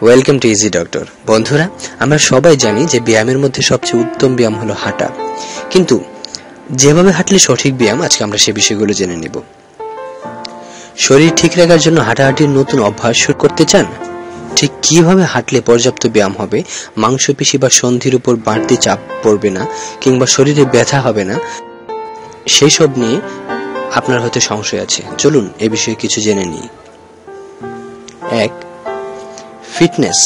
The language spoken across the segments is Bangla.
Welcome to easy doctor. বন্ধুরা, আমরা সবাই জানি যে ব্যায়ামের মধ্যে সবচেয়ে উত্তম ব্যায়াম হলো হাঁটা, কিন্তু যেভাবে হাঁটলে সঠিক ব্যায়াম, আজকে আমরা সে বিষয়গুলো জেনে নেব। শরীর ঠিক রাখার জন্য হাঁটাহাঁটির নতুন অভ্যাস শুরু করতে চান? ঠিক কিভাবে হাঁটলে পর্যাপ্ত ব্যায়াম হবে, মাংসপেশি বা সন্ধির উপর বাড়তি চাপ পড়বে না, কিংবা শরীরে ব্যথা হবে না, সেই সব নিয়ে আপনার হয়তো সংশয় আছে। চলুন এ বিষয়ে কিছু জেনে নিই। 1. ফিটনেস।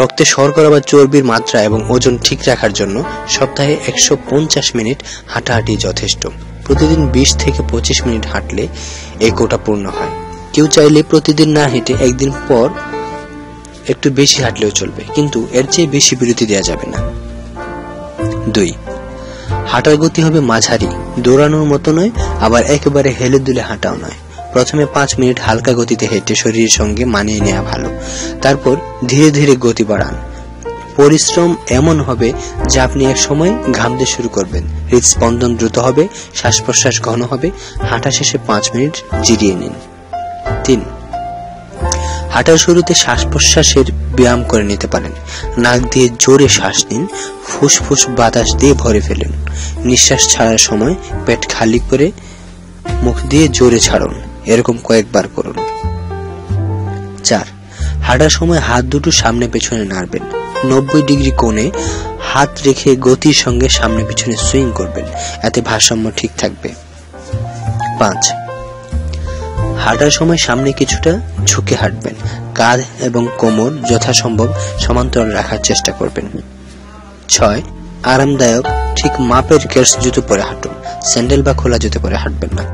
রক্তে শর্করা বা চর্বির মাত্রা এবং ওজন ঠিক রাখার জন্য সপ্তাহে 150 মিনিট হাঁটাহাঁটি যথেষ্ট। প্রতিদিন 20 থেকে 25 মিনিট হাঁটলে এই কোটা পূর্ণ হয়। কেউ চাইলে প্রতিদিন না হেঁটে একদিন পর একটু বেশি হাঁটলেও চলবে, কিন্তু এর চেয়ে বেশি বিরতি দেওয়া যাবে না। 2. হাঁটার গতি হবে মাঝারি, দৌড়ানোর মতো নয়, আবার একেবারে হেলে দুলে হাঁটাও নয়। প্রথমে 5 মিনিট হালকা গতিতে হেঁটে শরীরের সঙ্গে মানিয়ে নেওয়া ভালো, তারপর ধীরে ধীরে গতি বাড়ান। পরিশ্রম এমন হবে যে আপনি এক সময় ঘামতে শুরু করবেন, হৃদস্পন্দন দ্রুত হবে, শ্বাস প্রশ্বাস ঘন হবে। হাঁটা শেষে 5 মিনিট জিরিয়ে নিন। 3. হাঁটার শুরুতে শ্বাস প্রশ্বাসের ব্যায়াম করে নিতে পারেন। নাক দিয়ে জোরে শ্বাস নিন, ফুসফুস বাতাস দিয়ে ভরে ফেলুন। নিঃশ্বাস ছাড়ার সময় পেট খালি করে মুখ দিয়ে জোরে ছাড়ুন। এরকম কয়েকবার করুন। 4. হাঁটার সময় হাত দুটো সামনে পেছনে নাড়বেন। 90 ডিগ্রি কোণে হাত রেখে গতির সঙ্গে সামনে পিছনে সুইং করবেন, এতে ভারসাম্য ঠিক থাকবে। 5. হাঁটার সময় সামনে কিছুটা ঝুঁকে হাঁটবেন। কাঁধ এবং কোমর যথাসম্ভব সমান্তরাল রাখার চেষ্টা করবেন। 6. আরামদায়ক ঠিক মাপের কেডস জুতো পরে হাঁটুন, স্যান্ডেল বা খোলা জুতো পরে হাঁটবেন না।